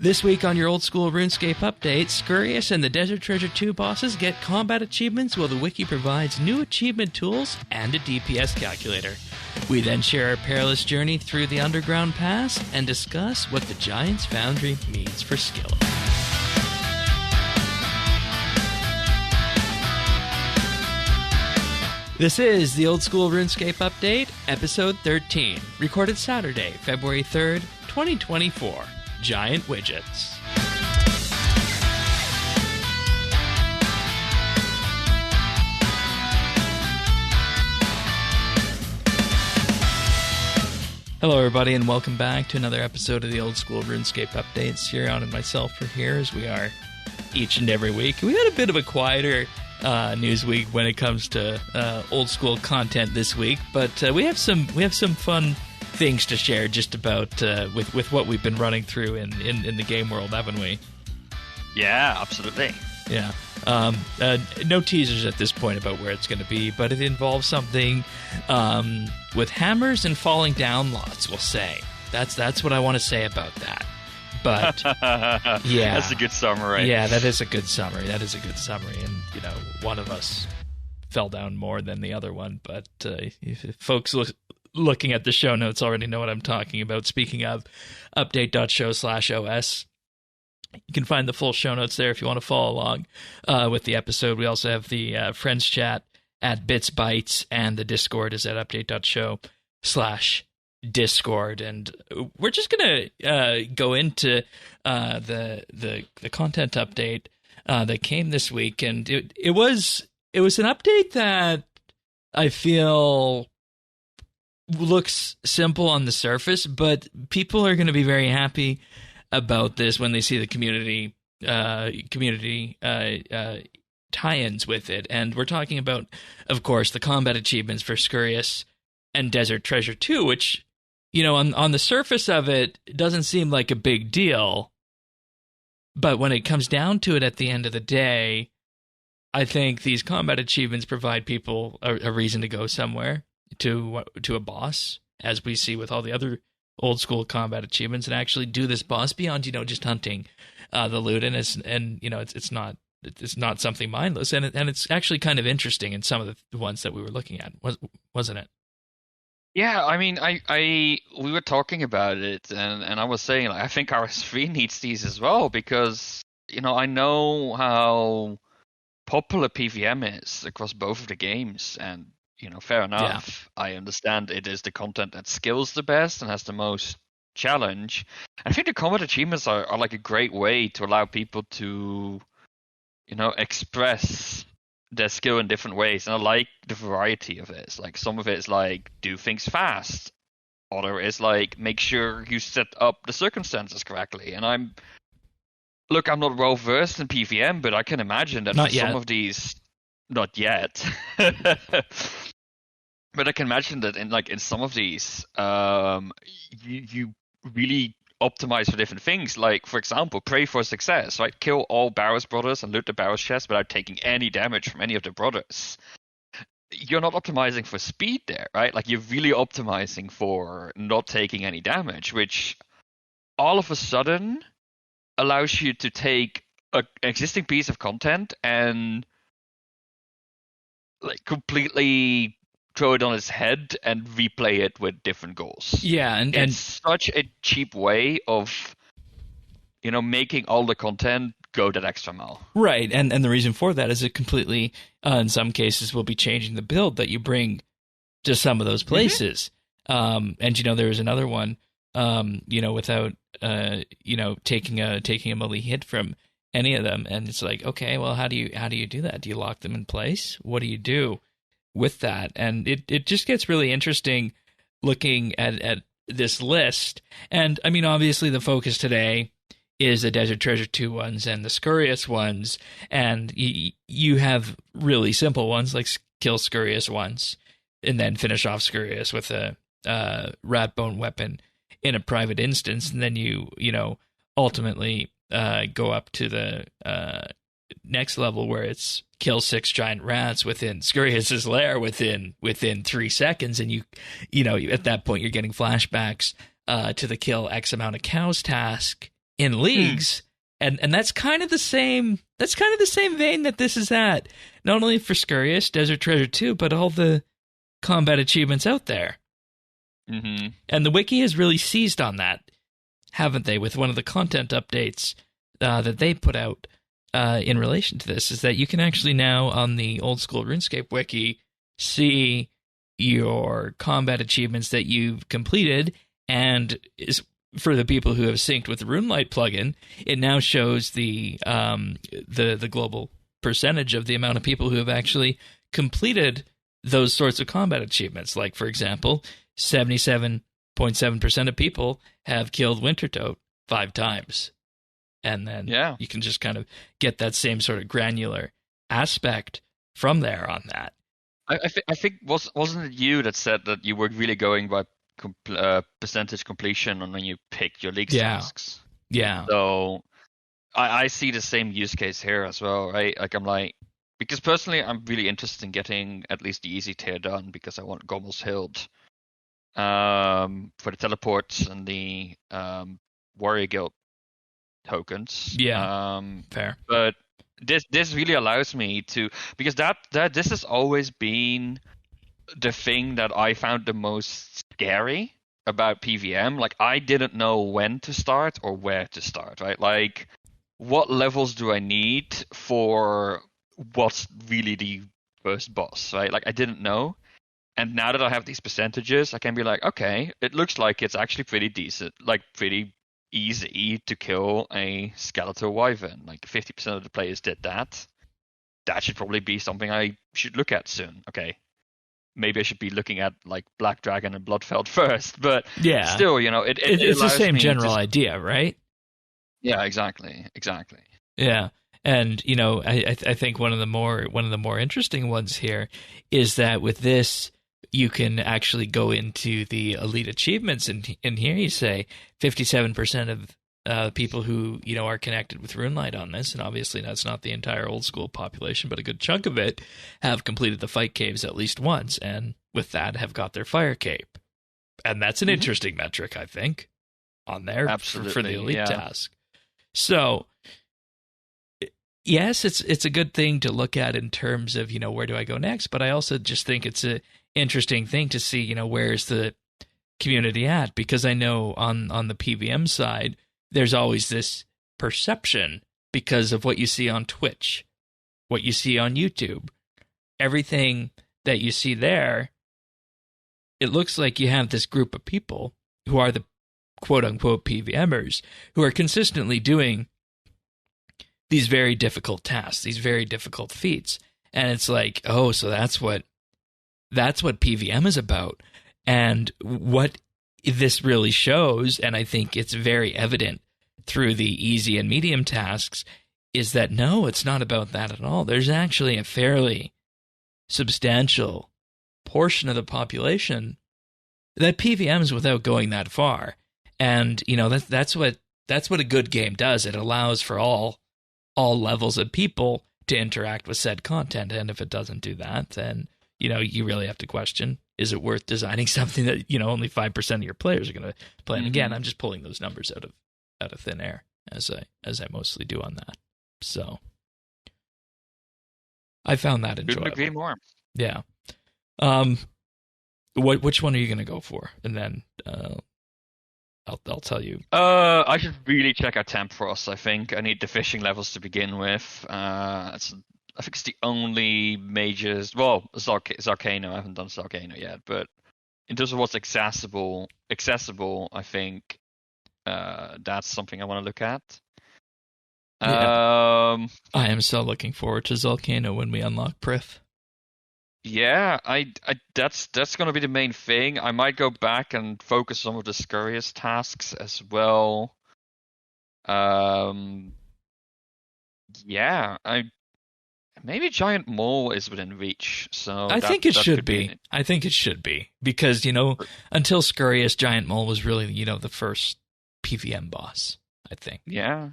This week on your old school RuneScape update, Scurrius and the Desert Treasure 2 bosses get combat achievements while the wiki provides new achievement tools and a DPS calculator. We then share our perilous journey through the underground pass and discuss what the Giants Foundry means for skill. This is the Old School RuneScape Update, Episode 13, recorded Saturday, February 3rd, 2024. Giant Widgets. Hello everybody and welcome back to another episode of the Old School RuneScape Update. Cireon and myself are here as we are each and every week. We had a bit of a quieter news week when it comes to old school content this week, but we have some fun things to share just about with what we've been running through in the game world, haven't we? Yeah, absolutely. Yeah. No teasers at this point about where it's going to be, but it involves something with hammers and falling down lots, we'll say. That's what I want to say about that. But yeah, that's a good summary. Yeah, that is a good summary. And one of us fell down more than the other one. But if folks looking at the show notes already know what I'm talking about. Speaking of, update.show/OS. You can find the full show notes there if you want to follow along with the episode. We also have the friends chat at BitsBytes, and the Discord is at update.show/Discord. And we're just going to go into the content update that came this week. And it was an update that I feel looks simple on the surface, but people are going to be very happy about this when they see the community tie-ins with it. And we're talking about, of course, the combat achievements for Scurrius and Desert Treasure 2, which, on the surface of it doesn't seem like a big deal, but when it comes down to it at the end of the day, I think these combat achievements provide people a reason to go somewhere, to a boss, as we see with all the other old school combat achievements, and actually do this boss beyond just hunting the loot. And it's not something mindless, and it's actually kind of interesting in some of the ones that we were looking at, wasn't it? Yeah, I mean, we were talking about it, and I was saying, I think RS3 needs these as well, because I know how popular PVM is across both of the games, and fair enough. Yeah. I understand it is the content that skills the best and has the most challenge. I think the combat achievements are like a great way to allow people to, express their skill in different ways. And I like the variety of it. Like, some of it is like, do things fast. Other is like, make sure you set up the circumstances correctly. And I'm not well versed in PVM, but I can imagine that some of these, not yet. But I can imagine that in some of these, you really optimize for different things. Like, for example, pray for success, right? Kill all Barrows brothers and loot the Barrows chest without taking any damage from any of the brothers. You're not optimizing for speed there, right? Like, you're really optimizing for not taking any damage, which all of a sudden allows you to take an existing piece of content and completely throw it on its head and replay it with different goals. Yeah, and it's such a cheap way of, making all the content go that extra mile. Right, and the reason for that is it completely, in some cases, will be changing the build that you bring to some of those places. Mm-hmm. And there was another one, without taking a melee hit from any of them, and it's like, okay, well, how do you do that? Do you lock them in place? What do you do with that? And it just gets really interesting looking at this list. And I mean, obviously the focus today is the Desert Treasure 2 ones and the Scurrius ones, and you have really simple ones like kill Scurrius once and then finish off Scurrius with a rat bone weapon in a private instance, and then you ultimately go up to the next level where it's kill 6 giant rats within Scurrius's lair within 3 seconds, and you at that point you're getting flashbacks to the kill X amount of cows task in leagues. And that's kind of the same vein that this is at. Not only for Scurrius, Desert Treasure 2, but all the combat achievements out there. Mm-hmm. And the wiki has really seized on that, haven't they, with one of the content updates that they put out in relation to this, is that you can actually now, on the old school RuneScape wiki, see your combat achievements that you've completed, and for the people who have synced with the RuneLite plugin, it now shows the global percentage of the amount of people who have actually completed those sorts of combat achievements. Like, for example, 77.7% of people have killed Wintertoad 5 times. And then you can just kind of get that same sort of granular aspect from there on that. I think wasn't it you that said that you were really going by percentage completion on when you pick your league tasks? Yeah. So I see the same use case here as well, right? Like because personally I'm really interested in getting at least the easy tier done because I want Gommel's Hild for the teleports and the Warrior Guild tokens. Yeah. Fair. But this really allows me to, because that this has always been the thing that I found the most scary about PVM. Like, I didn't know when to start or where to start, right? Like, what levels do I need for what's really the first boss, right? Like, I didn't know. And now that I have these percentages, I can be like, okay, it looks like it's actually pretty decent, like pretty easy to kill a skeletal wyvern. Like 50% of the players did that. That should probably be something I should look at soon. Okay, maybe I should be looking at like Black Dragon and Bloodfeld first, but still, you know, it's the same general idea, right? Yeah, exactly. Yeah, and you know, I think one of the more interesting ones here is that with this, you can actually go into the elite achievements, and here you say 57% of people who, you know, are connected with RuneLite on this, and obviously that's not the entire old school population, but a good chunk of it have completed the fight caves at least once, and with that have got their fire cape. And that's an interesting metric, I think, on there for the elite task. So yes, it's a good thing to look at in terms of, you know, where do I go next, but I also just think it's a interesting thing to see, you know, where's the community at, because I know on the PVM side, there's always this perception because of what you see on Twitch, what you see on YouTube, everything that you see there. It looks like you have this group of people who are the quote-unquote PVMers who are consistently doing these very difficult tasks, these very difficult feats. And it's like, oh, so that's what PVM is about. And what this really shows, and I think it's very evident through the easy and medium tasks, is that no, it's not about that at all. There's actually a fairly substantial portion of the population that PVMs without going that far. And, you know, that's what a good game does. It allows for all levels of people to interact with said content. And if it doesn't do that, then, you know, you really have to question, is it worth designing something that, you know, only 5% of your players are going to play? And again, I'm just pulling those numbers out of thin air, as I mostly do on that. So I found that enjoyable. Couldn't agree more. Yeah. Which one are you going to go for? And then I'll tell you. I should really check out Tempfrost. I think I need the fishing levels to begin with. I think it's the only majors. Well, Zarkano. I haven't done Zarkano yet, but in terms of what's accessible, I think that's something I want to look at. Yeah. I am so looking forward to Zarkano when we unlock Prith. Yeah, that's going to be the main thing. I might go back and focus some of the Scurrius tasks as well. Yeah, maybe Giant Mole is within reach. So I think it should be. I think it should be, because, you know, until Scurrius, Giant Mole was really, you know, the first PVM boss, I think. Yeah.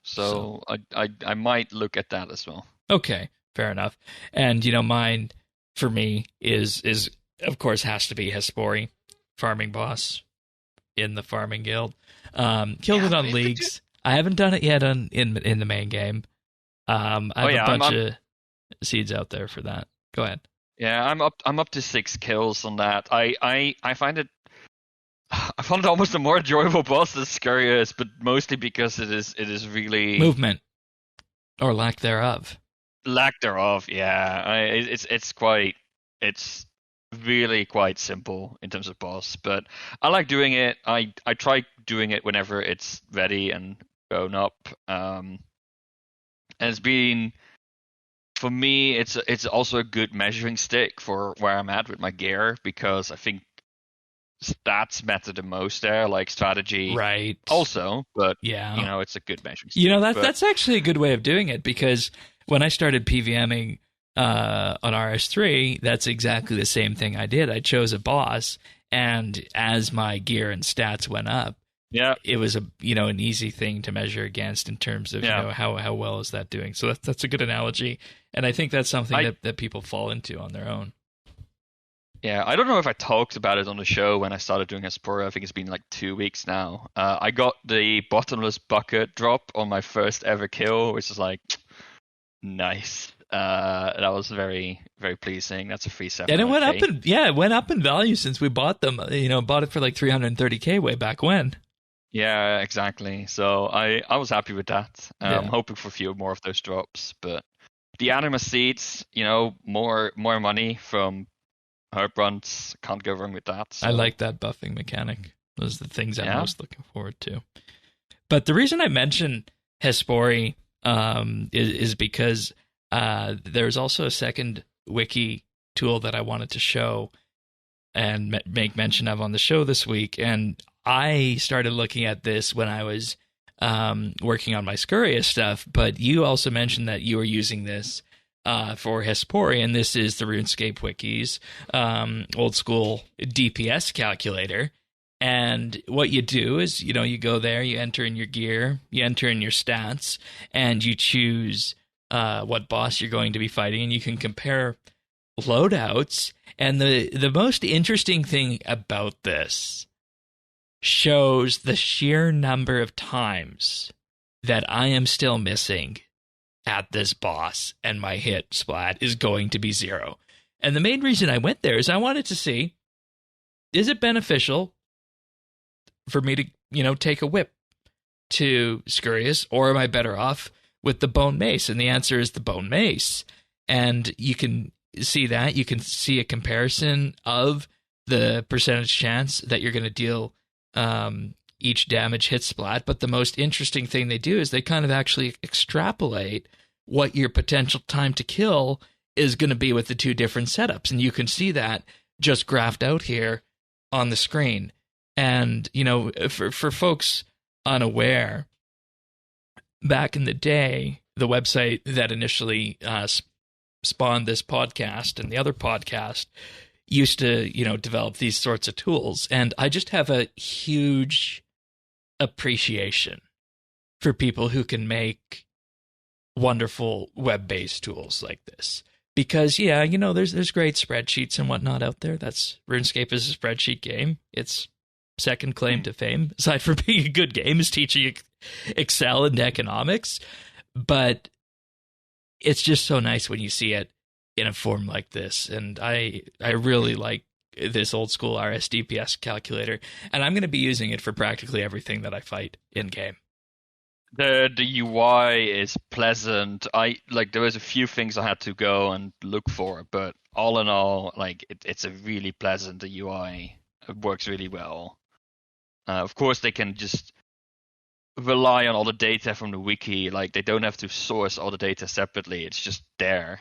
So I might look at that as well. Okay, fair enough. And, you know, mine, for me, is of course has to be Hespori, farming boss. in the farming guild. Killed it on leagues. I haven't done it yet in the main game. I have a bunch of seeds out there for that. Go ahead. Yeah, I'm up to 6 kills on that. I find it almost a more enjoyable boss than Scurrius, but mostly because it is really movement or lack thereof. Lack thereof, yeah. It's really quite simple in terms of boss, but I like doing it. I try doing it whenever it's ready and going up. And it's been, for me, it's also a good measuring stick for where I'm at with my gear, because I think stats matter the most there, like strategy, right? Also, but yeah, it's a good measuring stick. That's actually a good way of doing it, because when I started PVMing on RS3, that's exactly the same thing I did. I chose a boss, and as my gear and stats went up, it was an easy thing to measure against in terms of how well is that doing. So that's a good analogy, and I think that's something that people fall into on their own. Yeah, I don't know if I talked about it on the show when I started doing Hesperia. I think it's been like 2 weeks now. I got the bottomless bucket drop on my first ever kill, which is like nice. That was very, very pleasing. That's a free 7. And it went up in value since we bought them. Bought it for like 330K way back when. Yeah, exactly. So I was happy with that. I'm hoping for a few more of those drops, but the anima seeds, more money from herb runs, can't go wrong with that. So. I like that buffing mechanic. Those are the things I'm most looking forward to. But the reason I mention Hespori is because there's also a second wiki tool that I wanted to show and make mention of on the show this week. And I started looking at this when I was working on my Scurrius stuff, but you also mentioned that you were using this for Hespori, and this is the RuneScape Wiki's old school DPS calculator. And what you do is, you go there, you enter in your gear, you enter in your stats, and you choose what boss you're going to be fighting, and you can compare loadouts. And the most interesting thing about this shows the sheer number of times that I am still missing at this boss, and my hit splat is going to be 0. And the main reason I went there is I wanted to see, is it beneficial for me to, take a whip to Scurrius, or am I better off with the bone mace? And the answer is the bone mace. And you can see that. You can see a comparison of the percentage chance that you're going to deal each damage hit splat. But the most interesting thing they do is they kind of actually extrapolate what your potential time to kill is going to be with the two different setups. And you can see that just graphed out here on the screen. And, for folks unaware, back in the day, the website that initially spawned this podcast and the other podcast used to, develop these sorts of tools. And I just have a huge appreciation for people who can make wonderful web-based tools like this. Because, there's great spreadsheets and whatnot out there. RuneScape is a spreadsheet game. Its second claim to fame, aside from being a good game, is teaching Excel and economics. But it's just so nice when you see it in a form like this. And I really like this old school RS DPS calculator, and I'm going to be using it for practically everything that I fight in game. The UI is pleasant. There was a few things I had to go and look for, but all in all, it's a really pleasant UI. It works really well. Of course, they can just rely on all the data from the wiki. They don't have to source all the data separately. It's just there.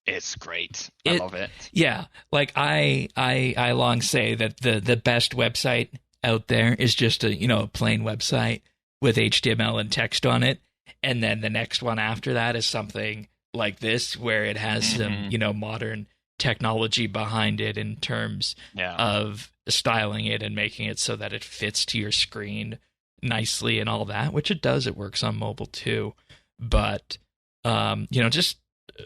It's great. I love it. Yeah, I long say that the best website out there is just a plain website with HTML and text on it, and then the next one after that is something like this where it has some modern technology behind it in terms of styling it and making it so that it fits to your screen nicely and all that, which it does. It works on mobile too, but just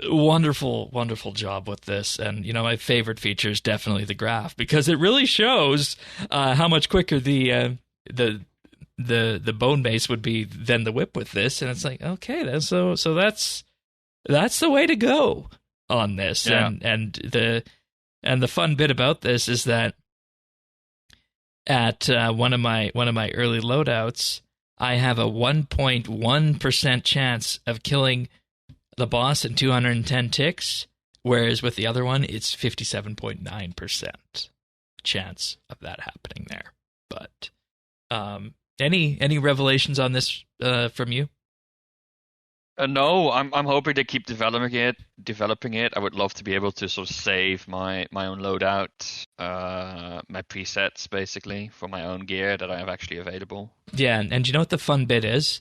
wonderful, wonderful job with this. And, my favorite feature is definitely the graph, because it really shows how much quicker the bone base would be than the whip with this. And it's like, okay, so that's the way to go on this. Yeah. And the fun bit about this is that at one of my early loadouts, I have a 1.1% chance of killing the boss in 210 ticks, whereas with the other one, it's 57.9% chance of that happening there. But any revelations on this from you? No, I'm hoping to keep developing it. I would love to be able to sort of save my own loadout, my presets basically for my own gear that I have actually available. Yeah, and you know what the fun bit is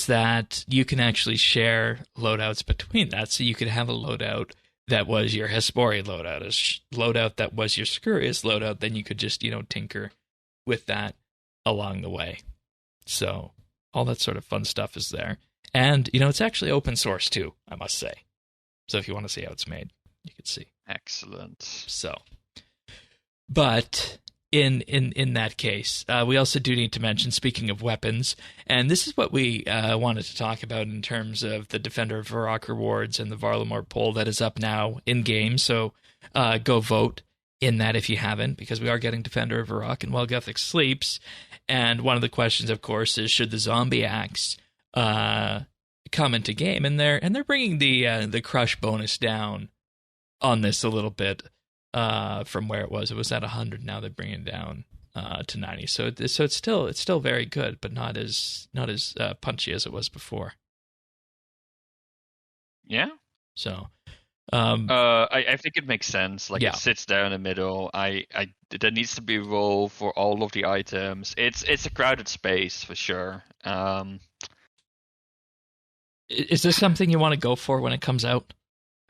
that you can actually share loadouts between that. So you could have a loadout that was your Hespori loadout, a loadout that was your Scurrius loadout. Then you could just tinker with that along the way. So all that sort of fun stuff is there. And, it's actually open source too, I must say. So if you want to see how it's made, you can see. Excellent. So, but in that case, we also do need to mention, speaking of weapons, and this is what we wanted to talk about in terms of the Defender of Varrock rewards and the Varlamore poll that is up now in-game. So go vote in that if you haven't, because we are getting Defender of Varrock and While Gothic Sleeps. And one of the questions, of course, is should the zombie axe come into game, and they're bringing the crush bonus down on this a little bit from where it was. It was at 100. Now they're bringing it down to 90. So it's still very good, but not as punchy as it was before. Yeah. So I think it makes sense. Like, yeah. It sits there in the middle. There needs to be roll for all of the items. It's a crowded space for sure. Is this something you want to go for when it comes out?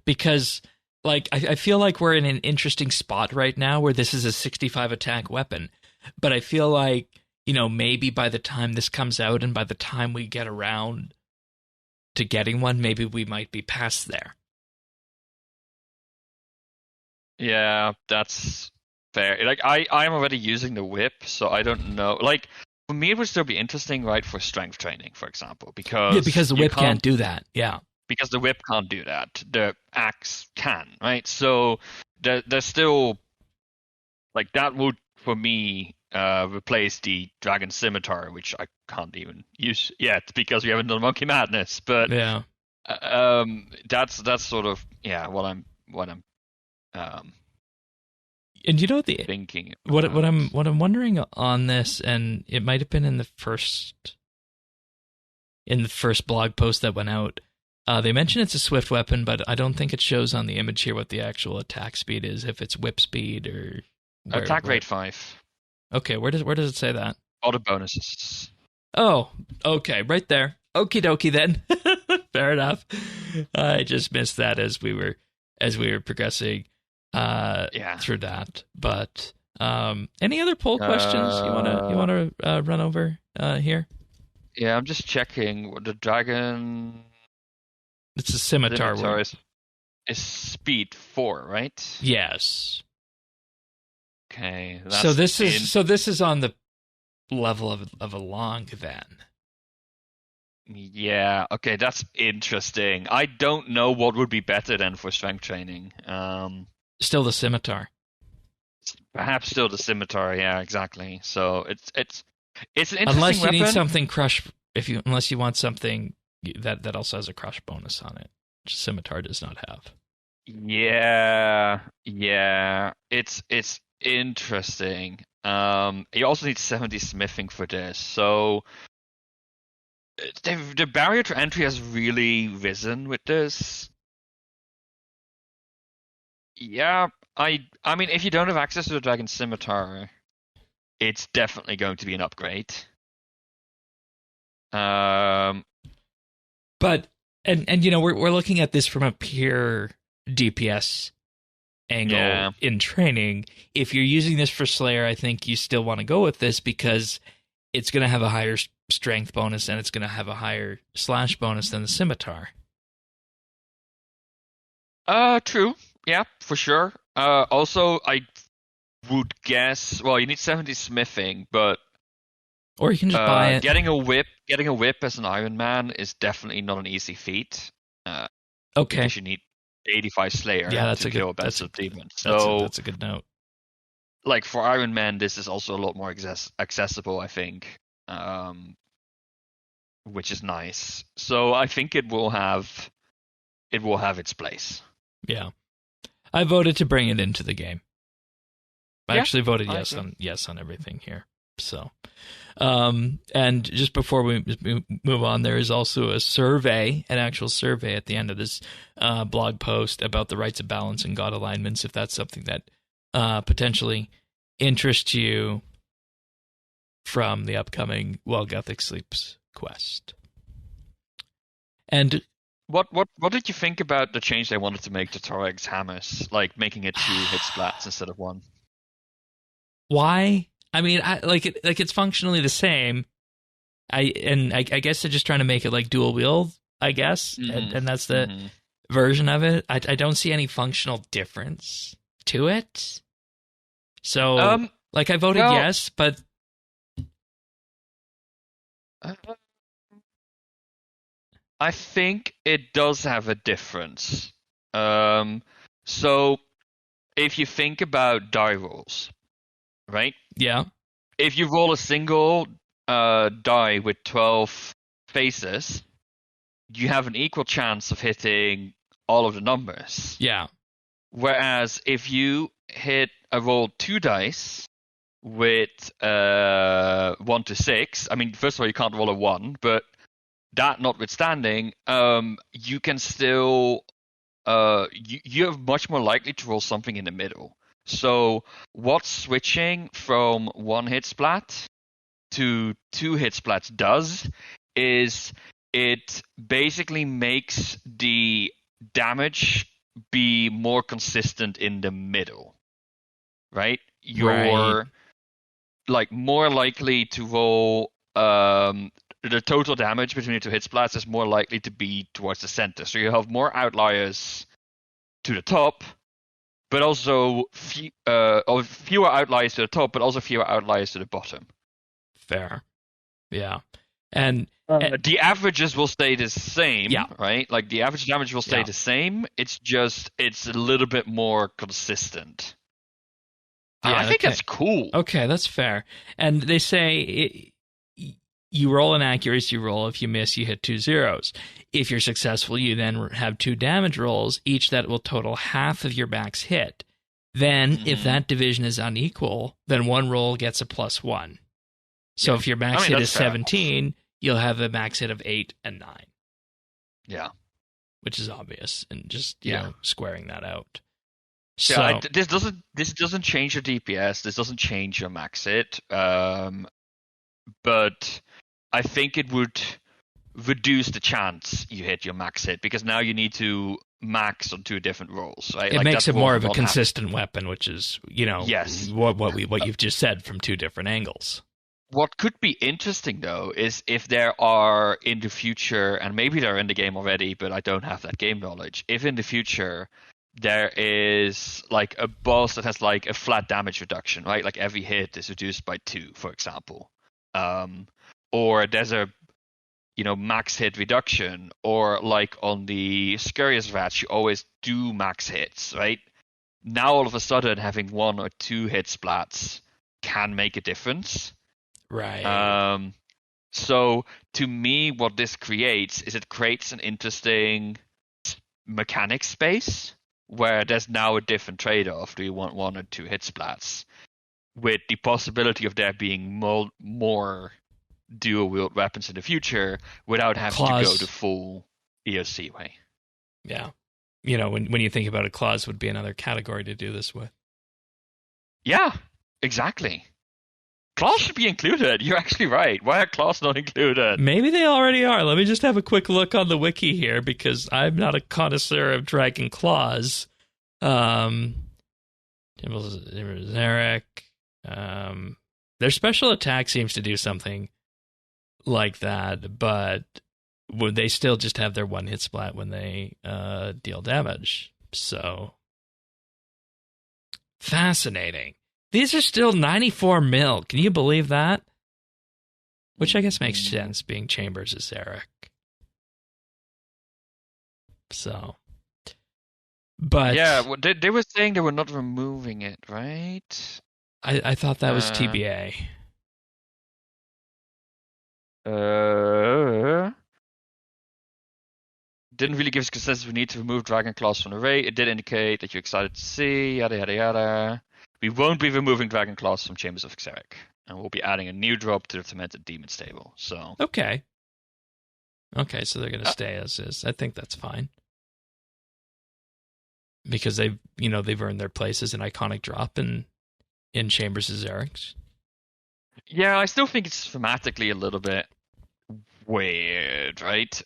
Because, like, I feel like we're in an interesting spot right now where this is a 65 attack weapon. But I feel like, maybe by the time this comes out and by the time we get around to getting one, maybe we might be past there. Yeah, that's fair. Like, I'm already using the whip, so I don't know. Like, for me, it would still be interesting, right, for strength training, for example, because the whip can't do that. Yeah, because the whip can't do that. The axe can, right? So there's still, like, that would for me replace the dragon scimitar, which I can't even use yet because we haven't done Monkey Madness. But yeah, that's sort of what I'm and thinking. What I'm wondering on this, and it might have been in the first blog post that went out. They mention it's a swift weapon, but I don't think it shows on the image here what the actual attack speed is. If it's whip speed or attack rate 5. Okay, where does it say that? All the bonuses. Oh, okay, right there. Okie dokie then. Fair enough. I just missed that as we were progressing. Through that. But any other poll questions you wanna run over here? Yeah, I'm just checking what the dragon. It's a scimitar. Is speed 4, right? Yes. Okay. So this is on the level of a long then. Yeah. Okay, that's interesting. I don't know what would be better than for strength training. Still the scimitar. Perhaps still the scimitar, yeah, exactly. So it's an interesting unless you weapon. need something crush, unless you want something that also has a crush bonus on it, which scimitar does not have. Yeah, it's interesting. You also need 70 smithing for this, so the barrier to entry has really risen with this. Yeah, I mean, if you don't have access to the Dragon Scimitar, it's definitely going to be an upgrade. But we're looking at this from a pure DPS angle in training. If you're using this for Slayer, I think you still want to go with this because it's going to have a higher strength bonus and it's going to have a higher slash bonus than the Scimitar. True. Yeah, for sure. Also, I would guess. Well, you need 70 smithing, but Or you can just buy it. getting a whip as an Iron Man is definitely not an easy feat. Uh, Okay. because you need 85 Slayer Yeah, that's to a good. kill a Best of Demon. That's a good note. Like for Iron Man, this is also a lot more accessible, I think, which is nice. So I think it will have its place. Yeah, I voted to bring it into the game. I actually voted yes on everything here. So, and just before we move on, there is also a survey, an actual survey at the end of this blog post about the rights of balance and god alignments, if that's something that potentially interests you from the upcoming While Gothic Sleeps quest. And what did you think about the change they wanted to make to Torag's hammers, like making it 2 hit splats instead of 1? Why? I mean, it's functionally the same. I guess they're just trying to make it like dual wield, I guess, and that's the version of it. I don't see any functional difference to it. So, I voted yes, but I think it does have a difference. So if you think about die rolls, right? Yeah. If you roll a single die with 12 faces, you have an equal chance of hitting all of the numbers. Yeah. Whereas if you roll 2 dice with 1 to 6, I mean, first of all, you can't roll a 1, but that notwithstanding, you can still you're much more likely to roll something in the middle. So what switching from 1 hit splat to 2 hit splats does is it basically makes the damage be more consistent in the middle, right? You're like more likely to roll the total damage between the 2 hit splats is more likely to be towards the center. So you have more outliers to the top, but also fewer outliers to the top, but also fewer outliers to the bottom. Fair. Yeah. And the averages will stay the same, yeah. Right? Like the average damage will stay the same. It's just, it's a little bit more consistent. Yeah, I think that's cool. Okay, that's fair. And they say you roll an accuracy roll. If you miss, you hit 2 zeros. If you're successful, you then have 2 damage rolls, each that will total half of your max hit. Then, if that division is unequal, then one roll gets a +1. So if your max hit is 17, you'll have a max hit of 8 and 9. Yeah. Which is obvious, and just, you know, squaring that out. So yeah, this doesn't change your DPS. This doesn't change your max hit. But I think it would reduce the chance you hit your max hit, because now you need to max on 2 different rolls, right? It makes it more of a consistent weapon, which is, you know, what you've just said from 2 different angles. What could be interesting, though, is if there are in the future, and maybe they're in the game already, but I don't have that game knowledge, if in the future there is like a boss that has like a flat damage reduction, right? Like every hit is reduced by 2, for example. Or there's a, you know, max hit reduction, or like on the Scurrius rats, you always do max hits, right? Now all of a sudden having 1 or 2 hit splats can make a difference. Right. So to me, what this creates is it creates an interesting mechanic space where there's now a different trade-off. Do you want 1 or 2 hit splats? With the possibility of there being more dual-wield weapons in the future without having to go the full EOC way. Yeah. You know, when you think about it, claws would be another category to do this with. Yeah, exactly. Claws should be included. You're actually right. Why are claws not included? Maybe they already are. Let me just have a quick look on the wiki here, because I'm not a connoisseur of dragon claws. Zarek. Their special attack seems to do something like that, but they still just have their 1 hit splat when they deal damage. So, fascinating. These are still 94 mil. Can you believe that? Which I guess makes sense, being Chambers is Eric. So, but yeah, well, they were saying they were not removing it, right? I thought that was TBA. Didn't really give us consensus we need to remove Dragon Claws from the array. It did indicate that you're excited to see, yada yada yada. We won't be removing Dragon Claws from Chambers of Xeric, and we'll be adding a new drop to the Tormented Demons table. So Okay, so they're going to stay as is. I think that's fine. Because they've earned their place as an iconic drop in Chambers of Xeric's. Yeah, I still think it's thematically a little bit weird, right?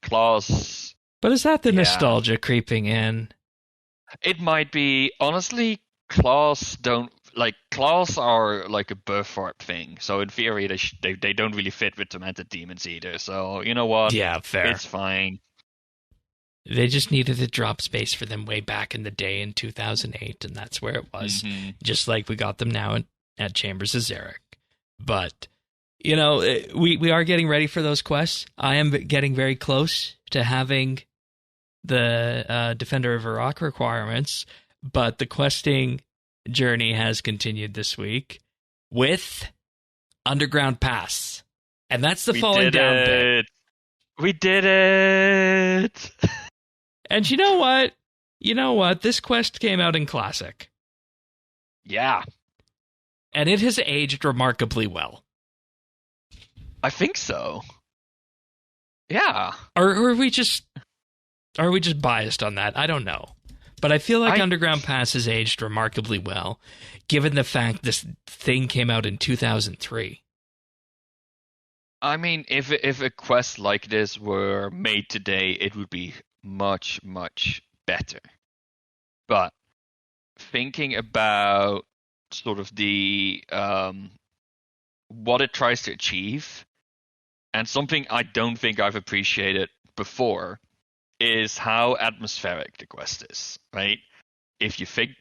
Claws. But is that the nostalgia creeping in? It might be. Honestly, claws are like a birthmark thing. So in theory, they don't really fit with Tormented Demons either. So you know what? Yeah, fair. It's fine. They just needed a drop space for them way back in the day in 2008, and that's where it was. Mm-hmm. Just like we got them now at Chambers of Xeric. But, we are getting ready for those quests. I am getting very close to having the Defender of Varrock requirements, but the questing journey has continued this week with Underground Pass. And that's the falling down bit. We did it! And you know what? This quest came out in Classic. Yeah. And it has aged remarkably well. I think so. Yeah. Or are we just biased on that? I don't know. But I feel like Underground Pass has aged remarkably well, given the fact this thing came out in 2003. I mean, if a quest like this were made today, it would be much, much better. But thinking about sort of the what it tries to achieve, and something I don't think I've appreciated before is how atmospheric the quest is, right? If you think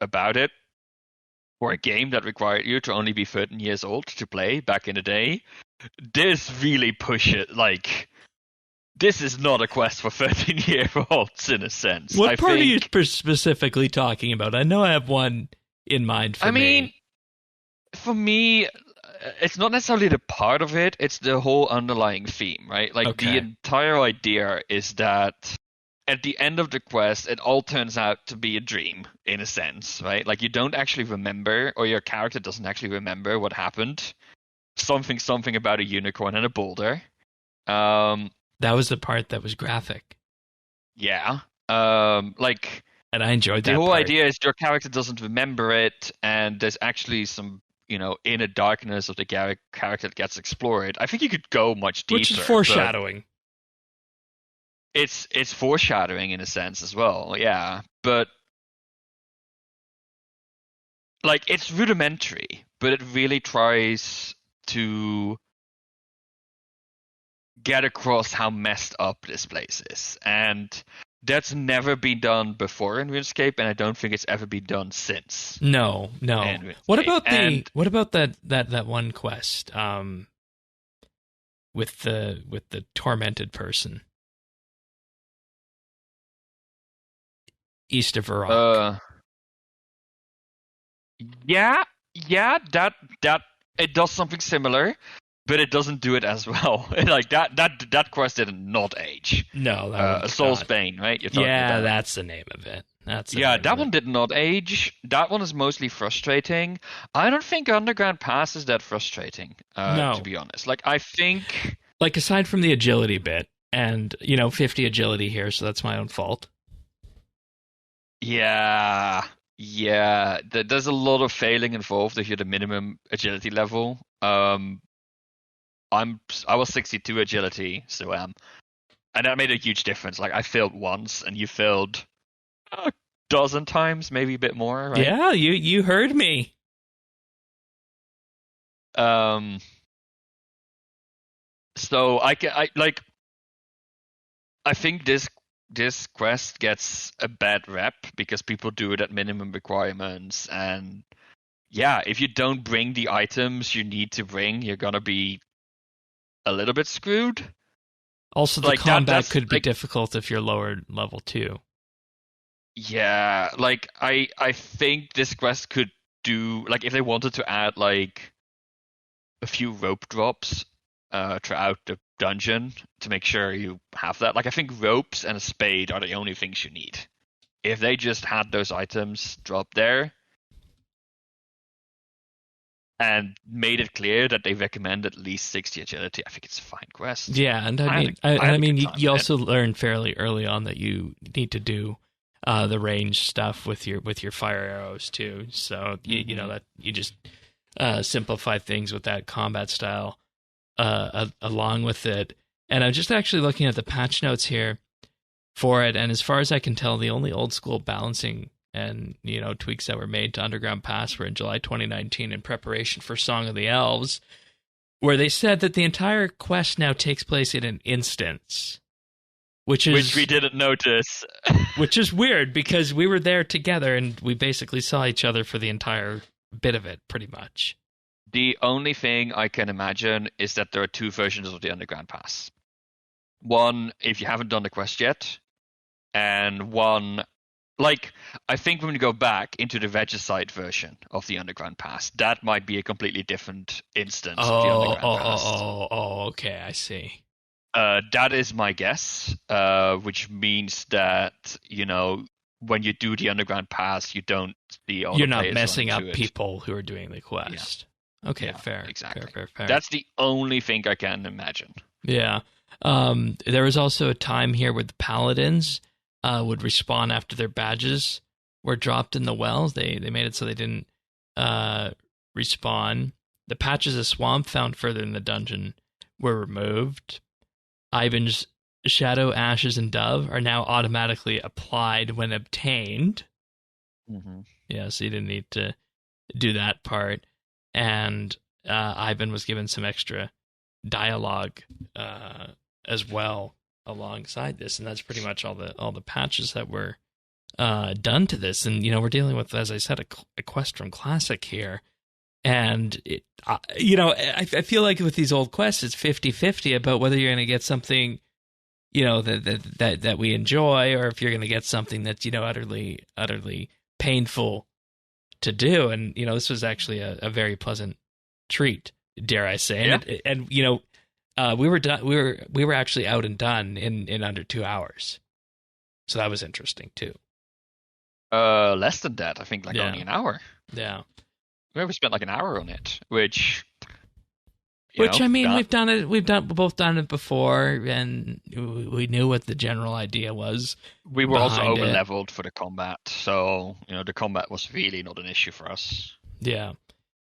about it, for a game that required you to only be 13 years old to play back in the day, this really push it. Like, this is not a quest for 13-year-olds in a sense. What part are you specifically talking about? I know I have one in mind for me. I mean, for me, it's not necessarily the part of it, it's the whole underlying theme, right? Like, the entire idea is that at the end of the quest, it all turns out to be a dream, in a sense, right? Like, you don't actually remember, or your character doesn't actually remember what happened. Something about a unicorn and a boulder. That was the part that was graphic. Yeah. And I enjoyed that The whole part. idea is your character doesn't remember it, and there's actually some, inner darkness of the character that gets explored. I think you could go much deeper. Which is foreshadowing. It's foreshadowing in a sense as well, yeah. But, it's rudimentary, but it really tries to get across how messed up this place is. And that's never been done before in RuneScape, and I don't think it's ever been done since. No. What about that one quest with the tormented person east of Varrock? Yeah, that it does something similar, but it doesn't do it as well. That quest did not age. No, a Soul's Bane, right? You're talking about. That's the name of it. That one did not age. That one is mostly frustrating. I don't think Underground Pass is that frustrating. No. To be honest, I think aside from the agility bit, and 50 agility here, so that's my own fault. Yeah. There's a lot of failing involved if you're the minimum agility level. I was 62 agility, so and that made a huge difference. I failed once, and you failed a dozen times, maybe a bit more, right? Yeah, you heard me. So I think this this quest gets a bad rep because people do it at minimum requirements, and yeah, if you don't bring the items you need to bring, you're gonna be a little bit screwed. Also, the combat could be difficult if you're lower level too. Yeah, like I think this quest could do, like, if they wanted to add like a few rope drops throughout the dungeon to make sure you have that. Like, I think ropes and a spade are the only things you need. If they just had those items drop there and made it clear that they recommend at least 60 agility, I think it's a fine quest. Yeah, and I mean, you also learn fairly early on that you need to do the range stuff with your fire arrows too. So you know that you just simplify things with that combat style along with it. And I'm just actually looking at the patch notes here for it, and as far as I can tell, the only old school balancing and tweaks that were made to Underground Pass were in July 2019 in preparation for Song of the Elves, where they said that the entire quest now takes place in an instance, which we didn't notice. Which is weird because we were there together and we basically saw each other for the entire bit of it, pretty much. The only thing I can imagine is that there are two versions of the Underground Pass. One, if you haven't done the quest yet, and one, like, I think when you go back into the Regicide version of the Underground Pass, that might be a completely different instance of the Underground Pass. Okay, I see. That is my guess, which means that, when you do the Underground Pass, you don't see all You're not messing up people who are doing the quest. Yeah. Okay, fair. Exactly. Fair. That's the only thing I can imagine. Yeah. There was also a time here where the paladins would respawn after their badges were dropped in the wells. They made it so they didn't respawn. The patches of swamp found further in the dungeon were removed. Ivan's Shadow, Ashes, and Dove are now automatically applied when obtained. Mm-hmm. Yeah, so you didn't need to do that part. And Ivan was given some extra dialogue as well alongside this, and that's pretty much all the patches that were done to this. And we're dealing with, as I said, a quest from Classic here, and I feel like with these old quests, it's 50-50 about whether you're going to get something that we enjoy, or if you're going to get something that's utterly painful to do. And this was actually a very pleasant treat, dare I say. Yeah. And we were done. We were actually out and done in under 2 hours, so that was interesting too. Less than that, I think, only an hour. Yeah, we spent like an hour on it, which I mean, we've both done it before, and we knew what the general idea was. We were also over leveled for the combat, so the combat was really not an issue for us. Yeah.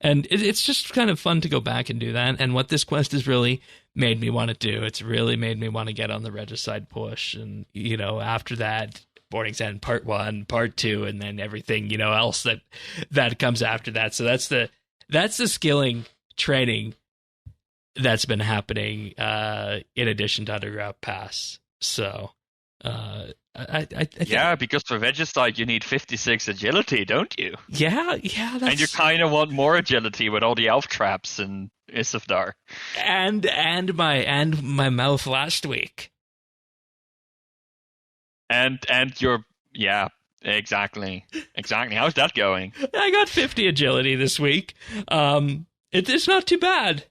And it's just kind of fun to go back and do that. And what this quest has really made me want to do, it's really made me want to get on the Regicide push. And, after that, Morning's End Part 1, Part 2, and then everything, else that comes after that. So that's the skilling training that's been happening in addition to Underground Pass. So I think, because for Regicide you need 56 agility, don't you? Yeah. And you kind of want more agility with all the elf traps and Isafdar. And my mouth last week. And your exactly. How's that going? I got 50 agility this week. It's not too bad.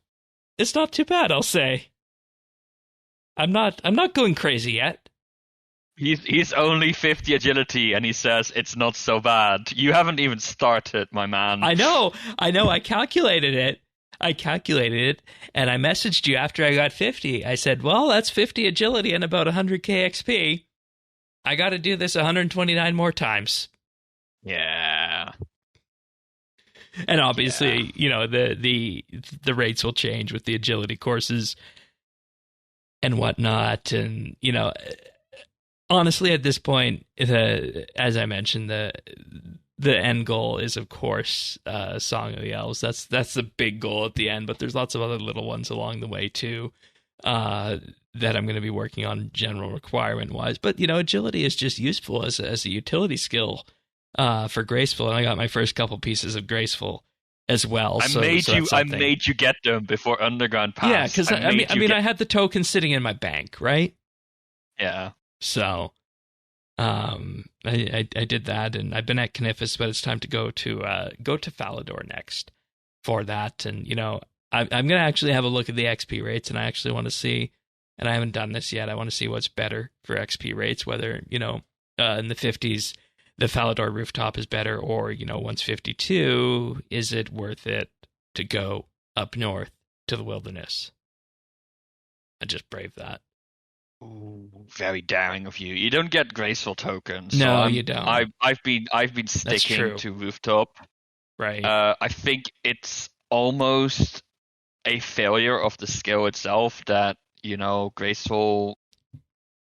It's not too bad, I'll say. I'm not going crazy yet. He's only 50 agility, and he says it's not so bad. You haven't even started, my man. I know. I calculated it, and I messaged you after I got 50. I said, well, that's 50 agility and about 100k XP. I got to do this 129 more times. Yeah. And obviously, the rates will change with the agility courses and whatnot, and honestly, at this point, as I mentioned, the end goal is, of course, Song of the Elves. That's the big goal at the end, but there's lots of other little ones along the way too. that I'm going to be working on general requirement wise. But agility is just useful as a utility skill for graceful, and I got my first couple pieces of graceful as well. I made you get them before Underground passed. Yeah, because I had the token sitting in my bank, right? Yeah. So, I did that, and I've been at Cniphis, but it's time to go to Falador next for that. And I'm gonna actually have a look at the XP rates, and I actually want to see. And I haven't done this yet. I want to see what's better for XP rates, whether in the 50s. The Falador rooftop is better, or, once 52, is it worth it to go up north to the wilderness? I just braved that. Ooh, very daring of you. You don't get graceful tokens. No, you don't. I've been sticking to rooftop. Right. I think it's almost a failure of the skill itself that, graceful.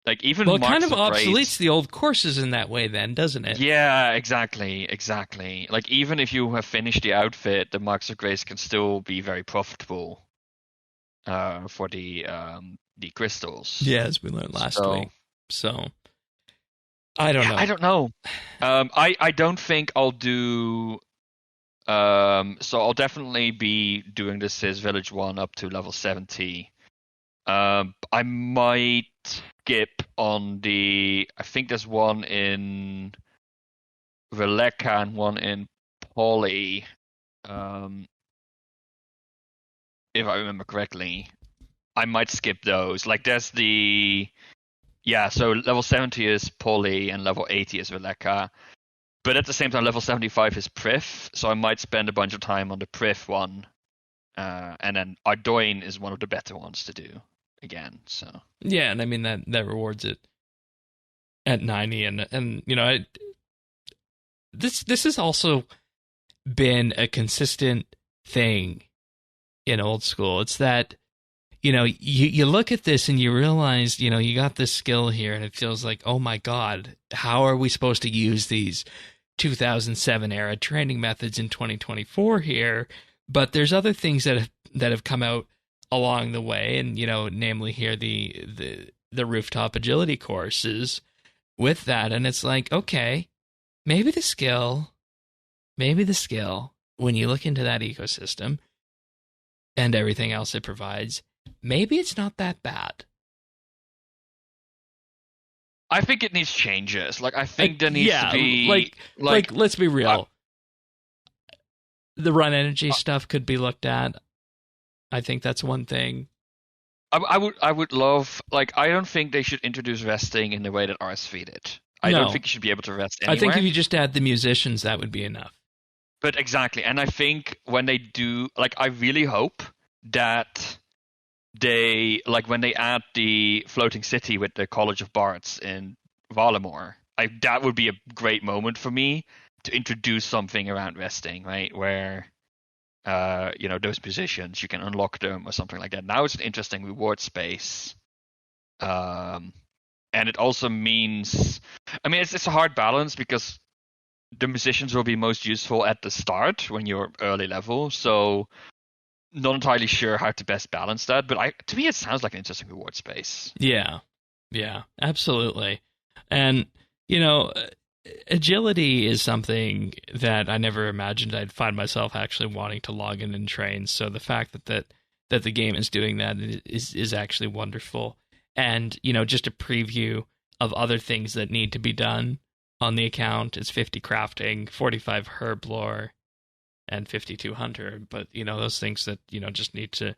Like even it kind of obsoletes the old courses in that way, then, doesn't it? Yeah, exactly. Like even if you have finished the outfit, the Marks of Grace can still be very profitable for the crystals. Yeah, as we learned last week. So I don't know. I don't know. I don't think I'll do. So I'll definitely be doing the Sis Village one up to level 70. I might skip on I think there's one in Releka and one in Poly, if I remember correctly. I might skip those. Like there's so level 70 is Poly and level 80 is Releka. But at the same time, level 75 is Prif, so I might spend a bunch of time on the Prif one. And then Ardoin is one of the better ones to do. Again, so yeah, and I mean that rewards it at 90, and this has also been a consistent thing in old school. It's that you look at this and you realize you got this skill here, and it feels like, oh my god, how are we supposed to use these 2007 era training methods in 2024 here? But there's other things that have come out along the way, and namely here the rooftop agility courses with that, and it's like, okay, maybe the skill when you look into that ecosystem and everything else it provides, maybe it's not that bad. I think it needs changes. Like I think there needs to be like let's be real. The run energy stuff could be looked at. I think that's one thing. I would love, like, I don't think they should introduce resting in the way that RSV did. I don't think you should be able to rest anywhere. I think if you just add the musicians, that would be enough. But exactly, and I think when they do, like, I really hope that they, like, when they add the floating city with the College of Bards in Varlamore, that would be a great moment for me to introduce something around resting, right? Where those positions, you can unlock them or something like that. Now it's an interesting reward space. And it also means, I mean, it's a hard balance because the musicians will be most useful at the start when you're early level. So not entirely sure how to best balance that, but to me, it sounds like an interesting reward space. Yeah, absolutely. And, agility is something that I never imagined I'd find myself actually wanting to log in and train. So the fact that the game is doing that is actually wonderful. And, just a preview of other things that need to be done on the account is 50 crafting, 45 herb lore, and 52 hunter. But, those things that, just need to,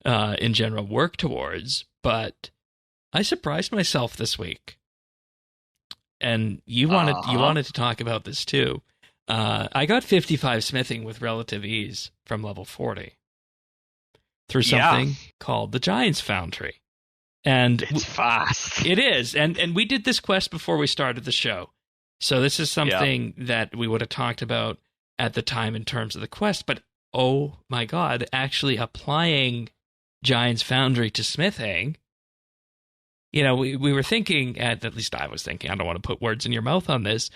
in general, work towards. But I surprised myself this week. And you wanted to talk about this too. I got 55 smithing with relative ease from level 40 through something called the Giants Foundry. And it's fast. It is. And we did this quest before we started the show. So this is something that we would have talked about at the time in terms of the quest. But oh my god, actually applying Giants Foundry to smithing. We were thinking, at least I was thinking, I don't want to put words in your mouth on this.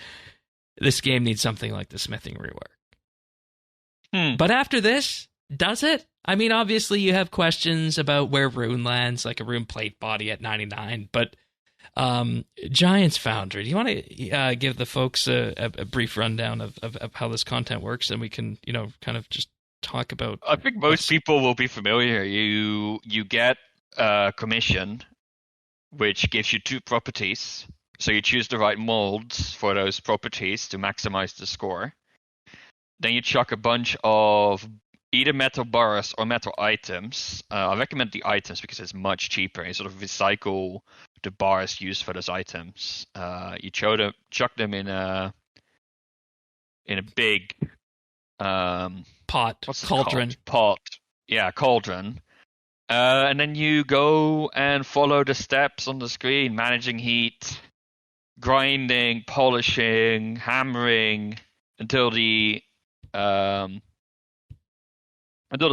This game needs something like the smithing rework. But after this, does it? I mean, obviously you have questions about where rune lands, like a rune plate body at 99, but Giants Foundry, do you want to give the folks a brief rundown of how this content works, and we can, kind of just talk about... I think most people will be familiar. You get a commission, which gives you 2 properties. So you choose the right molds for those properties to maximize the score. Then you chuck a bunch of either metal bars or metal items. I recommend the items because it's much cheaper. You sort of recycle the bars used for those items. You chuck them in a big pot. What's cauldron? Pot. Yeah, cauldron. And then you go and follow the steps on the screen: managing heat, grinding, polishing, hammering, until the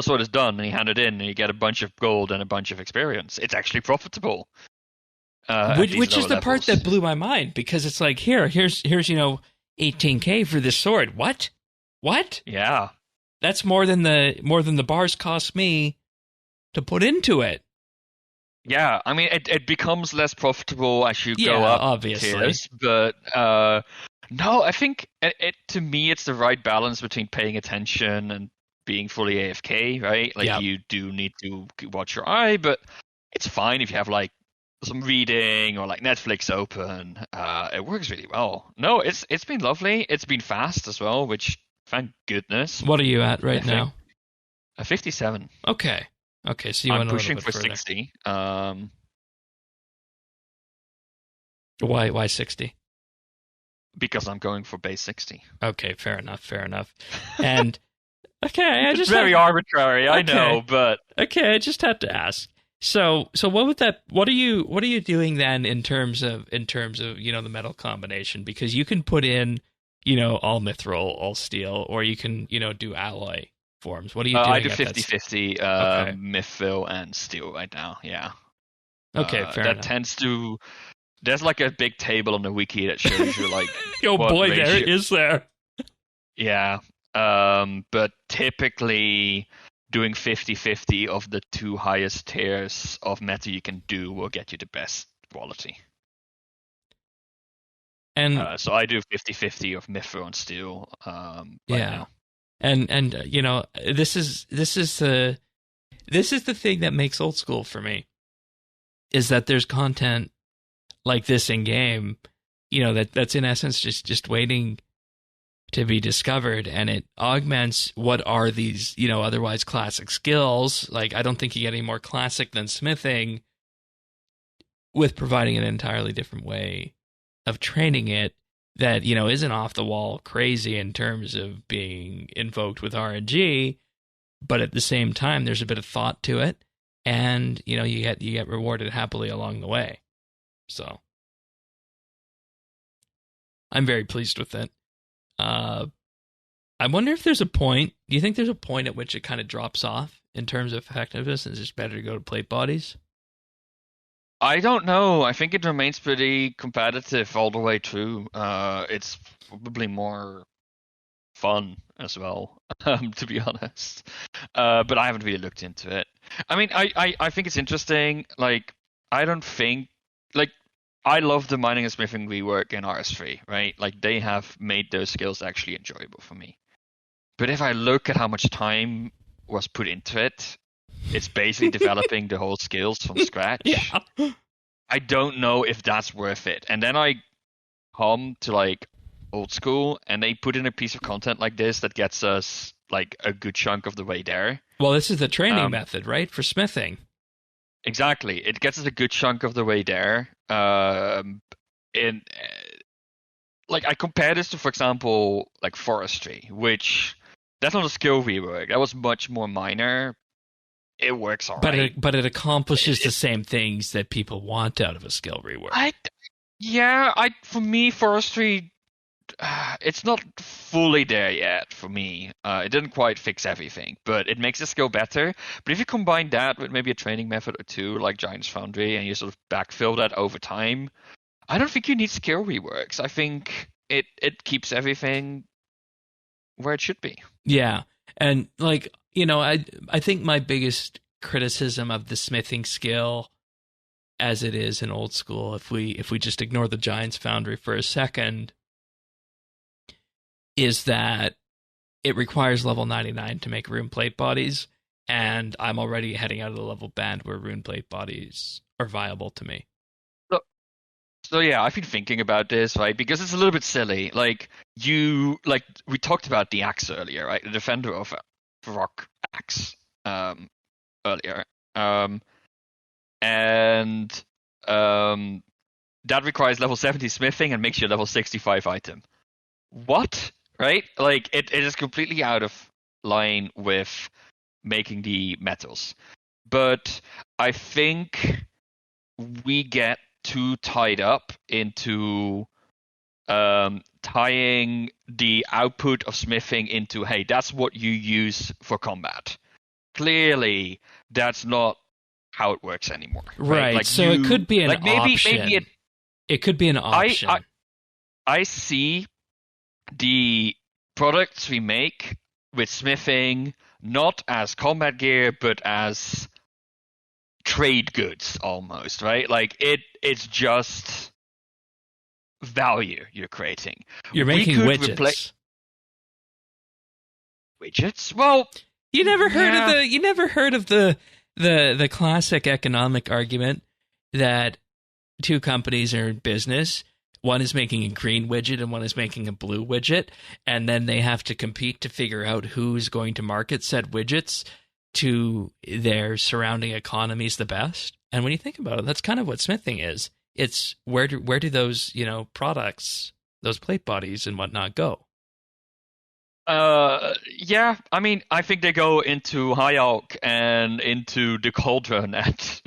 sword is done, and you hand it in, and you get a bunch of gold and a bunch of experience. It's actually profitable. Which is the part that blew my mind, because it's like, here's 18K for this sword. What? Yeah, that's more than the bars cost me to put into it. Yeah, I mean, it becomes less profitable as you go up, obviously. Tiers, but no, I think to me it's the right balance between paying attention and being fully AFK, right? Like, you do need to watch your eye, but it's fine if you have like some reading or like Netflix open. It works really well. No, it's been lovely. It's been fast as well, which, thank goodness. What are you at right now? 57. Okay, so I'm pushing for further. 60. Why 60? Because I'm going for base 60. Okay, fair enough. And okay, it's very arbitrary, I know, but okay, I just had to ask. So what are you doing then in terms of the metal combination? Because you can put in all mithril, all steel, or you can do alloy forms. What are you doing? I do 50-50 mithril and steel right now. Yeah. Okay, fair enough. That tends to. There's like a big table on the wiki that shows you like. Oh boy, there is there. Yeah. But typically doing 50-50 of the 2 highest tiers of metal you can do will get you the best quality. And so I do 50-50 of mithril and steel. Now. And this is the thing that makes old school for me, is that there's content like this in game, that's in essence just waiting to be discovered, and it augments what are these, otherwise classic skills. Like, I don't think you get any more classic than smithing, with providing an entirely different way of training it that, isn't off the wall crazy in terms of being invoked with RNG, but at the same time, there's a bit of thought to it, and, you get rewarded happily along the way. So I'm very pleased with it. I wonder if there's a point. Do you think there's a point at which it kind of drops off in terms of effectiveness, and it's just better to go to plate bodies? I don't know. I think it remains pretty competitive all the way through. It's probably more fun as well, to be honest. But I haven't really looked into it. I mean, I think it's interesting. Like, I don't think... Like, I love the mining and smithing rework in RS3, right? Like, they have made those skills actually enjoyable for me. But if I look at how much time was put into it, it's basically developing the whole skills from scratch. Yeah. I don't know if that's worth it. And then I come to like old school, and they put in a piece of content like this that gets us like a good chunk of the way there. Well, this is the training method, right? For smithing. Exactly. It gets us a good chunk of the way there. In like, I compare this to, for example, like forestry, which that's not a skill rework. That was much more minor. It works all right. But it accomplishes the same things that people want out of a skill rework. For me, forestry, it's not fully there yet for me. It didn't quite fix everything, but it makes the skill better. But if you combine that with maybe a training method or two, like Giants Foundry, and you sort of backfill that over time, I don't think you need skill reworks. I think it keeps everything where it should be. Yeah. And like, I think my biggest criticism of the smithing skill as it is in old school, if we just ignore the Giants Foundry for a second, is that it requires level 99 to make rune plate bodies, and I'm already heading out of the level band where rune plate bodies are viable to me. So yeah, I've been thinking about this, right? Because it's a little bit silly. Like we talked about the axe earlier, right? The defender of Varrock axe earlier, and that requires level 70 smithing and makes you a level 65 item. What? Right? Like it is completely out of line with making the metals. But I think we get too tied up into tying the output of smithing into, hey, that's what you use for combat. Clearly, that's not how it works anymore. Right. Like so it could be an option. Maybe it could be an option. I see the products we make with smithing not as combat gear, but as trade goods almost, right? Like it's just value you're creating. You're making widgets. Widgets? Well, you never heard of the classic economic argument that two companies are in business. One is making a green widget and one is making a blue widget, and then they have to compete to figure out who's going to market said widgets to their surrounding economies the best. And when you think about it, that's kind of what smithing is. It's where do those, products, those plate bodies and whatnot go? Yeah, I mean, I think they go into High Elk and into the Cauldron at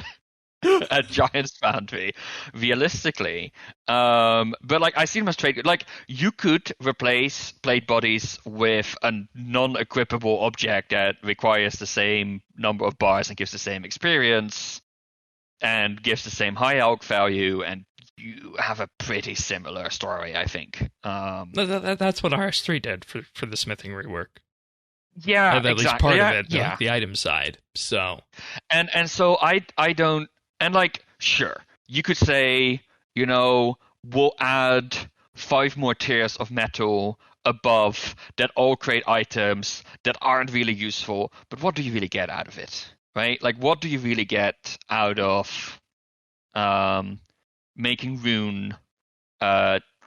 Giants Foundry, realistically. But like I see them as trade. Like you could replace plate bodies with a non-equipable object that requires the same number of bars and gives the same experience and gives the same high elk value, and you have a pretty similar story, I think. That's what RS3 did for the smithing rework. Yeah, at least exactly. part of it, yeah. The item side. So and so I don't. And like, sure, you could say, we'll add 5 more tiers of metal above that all create items that aren't really useful, but what do you really get out of it, right? Like, what do you really get out of making rune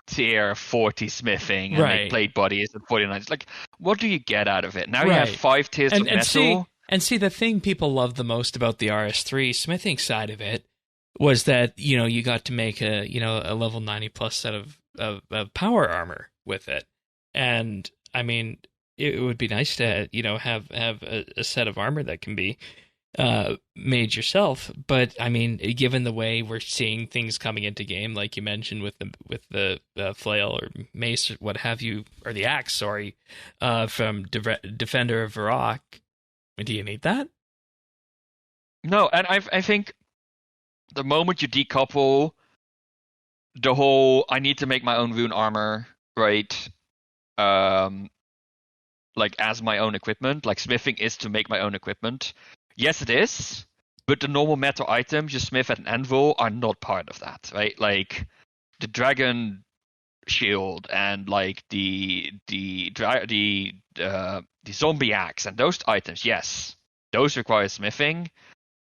tier 40 smithing and make plate bodies at 49? Like, what do you get out of it? Now you have 5 tiers of metal. And see, the thing people love the most about the RS3 smithing side of it was that, you got to make a level 90 plus set of power armor with it. And I mean, it would be nice to, have a set of armor that can be made yourself. But I mean, given the way we're seeing things coming into game, like you mentioned with the flail or mace or what have you, or the axe, sorry, from Defender of Varrock, do you need that? No, and I think the moment you decouple the whole I need to make my own rune armor, right? Like as my own equipment, like smithing is to make my own equipment. Yes, it is, but the normal metal items you smith at an anvil are not part of that, right? Like the dragon shield and like the zombie axe and those items, yes, those require smithing,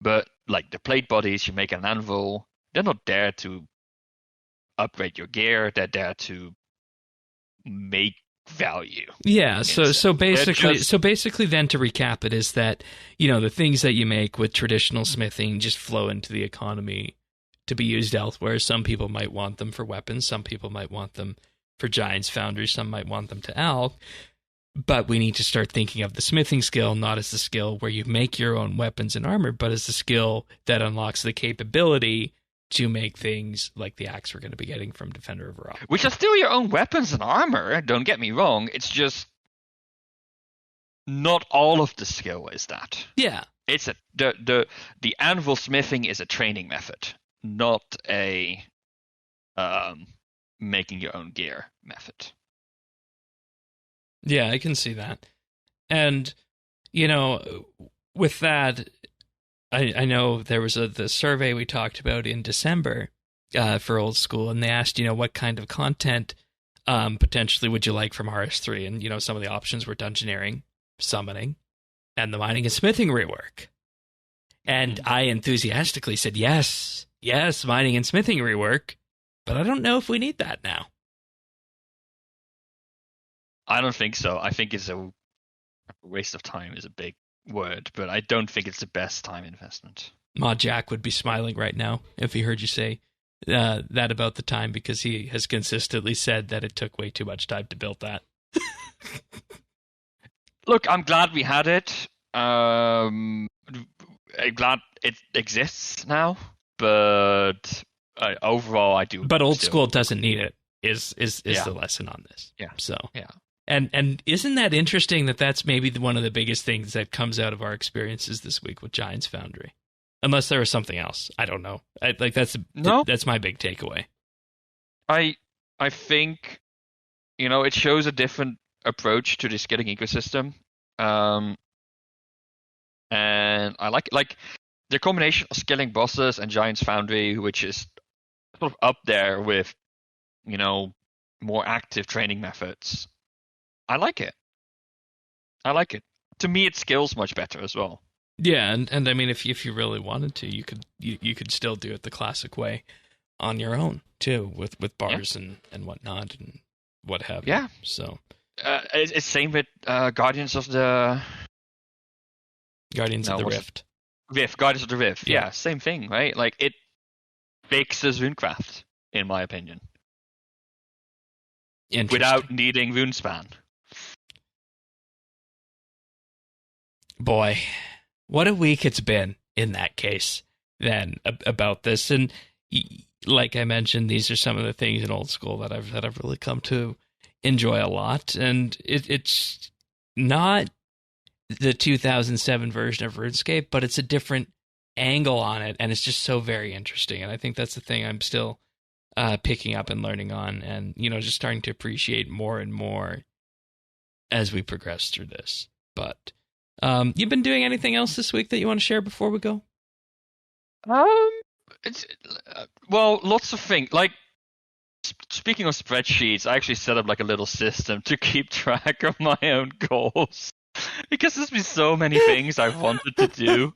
but like the plate bodies you make an anvil, they're not there to upgrade your gear, they're there to make value. Yeah, so basically then to recap it is that, the things that you make with traditional smithing just flow into the economy to be used elsewhere. Some people might want them for weapons, some people might want them for Giants Foundry, some might want them to Elk. But we need to start thinking of the smithing skill not as the skill where you make your own weapons and armor, but as the skill that unlocks the capability to make things like the axe we're going to be getting from Defender of Varrock. Which are still your own weapons and armor, don't get me wrong. It's just not all of the skill is that. Yeah. It's the anvil smithing is a training method, not a making your own gear method. Yeah, I can see that. And with that, I know there was the survey we talked about in December for Old School, and they asked, what kind of content potentially would you like from RS3? And, some of the options were dungeoneering, summoning, and the mining and smithing rework. And I enthusiastically said, yes, mining and smithing rework, but I don't know if we need that now. I don't think so. I think it's a waste of time is a big word, but I don't think it's the best time investment. Ma Jack would be smiling right now if he heard you say that about the time, because he has consistently said that it took way too much time to build that. Look, I'm glad we had it. I'm glad it exists now, but overall, I do. But Old School doesn't need it. Is the lesson on this? Yeah. So yeah. And isn't that interesting that that's maybe one of the biggest things that comes out of our experiences this week with Giants Foundry? Unless there was something else, I don't know. That's my big takeaway. I think it shows a different approach to the skilling ecosystem. And I like the combination of skilling bosses and Giants Foundry, which is sort of up there with, more active training methods. I like it. To me, it scales much better as well. Yeah, and I mean, if you really wanted to, you could still do it the classic way on your own too, with bars and whatnot and what have you. Yeah. So it's same with Guardians of the Rift. Guardians of the Rift. Yeah. Yeah, same thing, right? Like, it fixes Runecraft, in my opinion, without needing Runespan. Boy, what a week it's been in that case then about this. And like I mentioned, these are some of the things in Old School that I've really come to enjoy a lot. And it's not the 2007 version of RuneScape, but it's a different angle on it, and it's just so very interesting. And I think that's the thing I'm still picking up and learning on, and just starting to appreciate more and more as we progress through this. But you've been doing anything else this week that you want to share before we go? Lots of things. Like, speaking of spreadsheets, I actually set up like a little system to keep track of my own goals. Because there's been so many things I've wanted to do.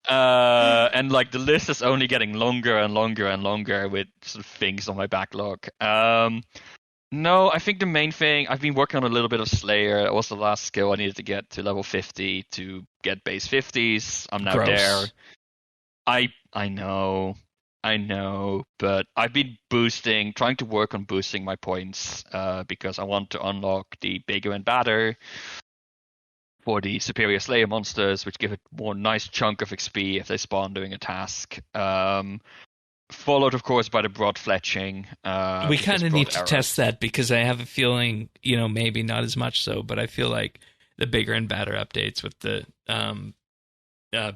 And like the list is only getting longer and longer and longer with sort of things on my backlog. No, I think the main thing, I've been working on a little bit of Slayer. It was the last skill I needed to get to level 50 to get base 50s. I'm now there. I know, but I've been trying to work on boosting my points because I want to unlock the bigger and badder for the superior Slayer monsters, which give a more nice chunk of XP if they spawn doing a task. Followed, of course, by the broad fletching. We kind of need to test that, because I have a feeling, maybe not as much so, but I feel like the bigger and badder updates with the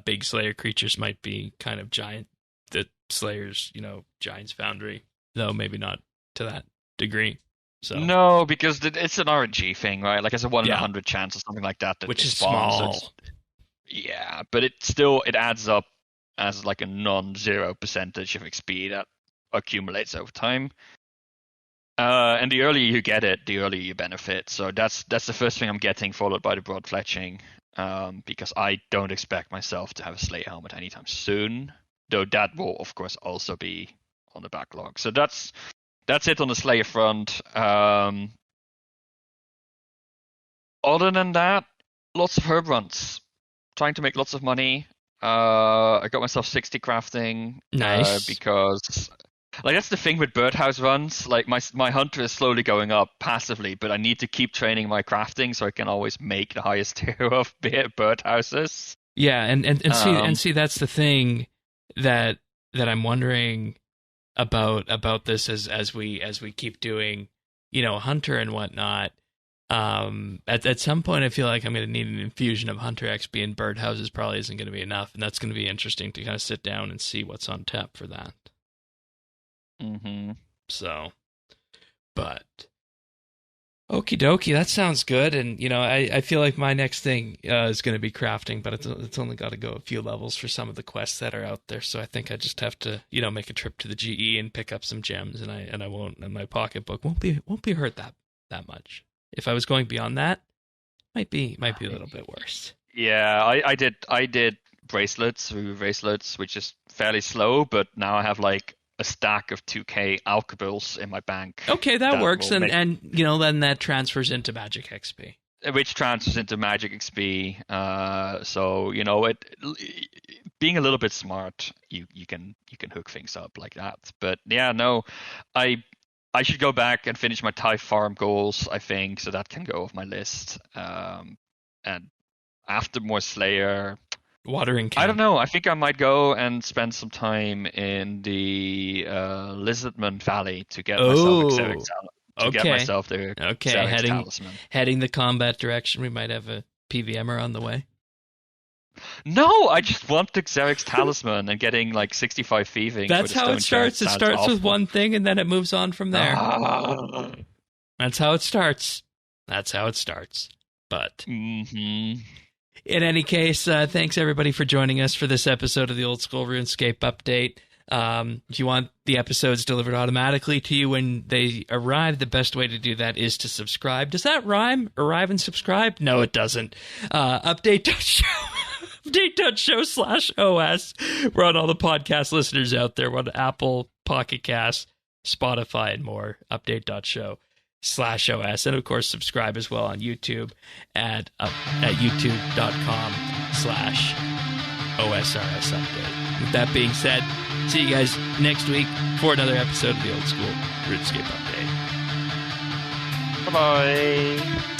big Slayer creatures might be kind of giant. The Slayers, Giants Foundry, though maybe not to that degree. So. No, because it's an RNG thing, right? Like, it's a 1 in 100 chance or something like that. Which is small. So but it adds up as like a non-zero percentage of XP that accumulates over time. And the earlier you get it, the earlier you benefit. So that's the first thing I'm getting, followed by the broad fletching. Because I don't expect myself to have a Slayer helmet anytime soon. Though that will, of course, also be on the backlog. So that's it on the Slayer front. Other than that, lots of herb runs. Trying to make lots of money. I got myself 60 crafting. Nice. Because, like, that's the thing with birdhouse runs. Like, my hunter is slowly going up passively, but I need to keep training my crafting so I can always make the highest tier of birdhouses. Yeah, and see that's the thing that I'm wondering about this as we keep doing, hunter and whatnot. At some point, I feel like I'm going to need an infusion of hunter XP, and birdhouses probably isn't going to be enough, and that's going to be interesting to kind of sit down and see what's on tap for that. Mm-hmm. So, but Okie dokie, that sounds good. And, I feel like my next thing is going to be crafting, but it's only got to go a few levels for some of the quests that are out there. So I think I just have to, make a trip to the GE and pick up some gems, and I won't, and my pocketbook won't be hurt that much. If I was going beyond that, might be a little bit worse. Yeah, I did bracelets, which is fairly slow, but now I have like a stack of 2k alkabills in my bank. Okay, that works, and then that transfers into Magic XP. Which transfers into Magic XP. So being a little bit smart, you can hook things up like that. But yeah, no, I should go back and finish my Thai farm goals, I think, so that can go off my list. And after more Slayer, watering camp. I don't know. I think I might go and spend some time in the Lizardman Valley to get myself there. Okay, heading the combat direction. We might have a PVMer on the way. No, I just want the Xerix Talisman and getting like 65 thieving. That's how it starts. It starts with one thing and then it moves on from there. That's how it starts. But in any case, thanks everybody for joining us for this episode of the Old School RuneScape Update. If you want the episodes delivered automatically to you when they arrive, the best way to do that is to subscribe. Does that rhyme? Arrive and subscribe? No, it doesn't. Update.show/OS. We're on all the podcast listeners out there. We're on Apple, Pocket Cast, Spotify, and more. Update.show/OS. And of course, subscribe as well on YouTube at youtube.com/OSRS Update. With that being said, see you guys next week for another episode of the Old School RuneScape Update. Bye-bye.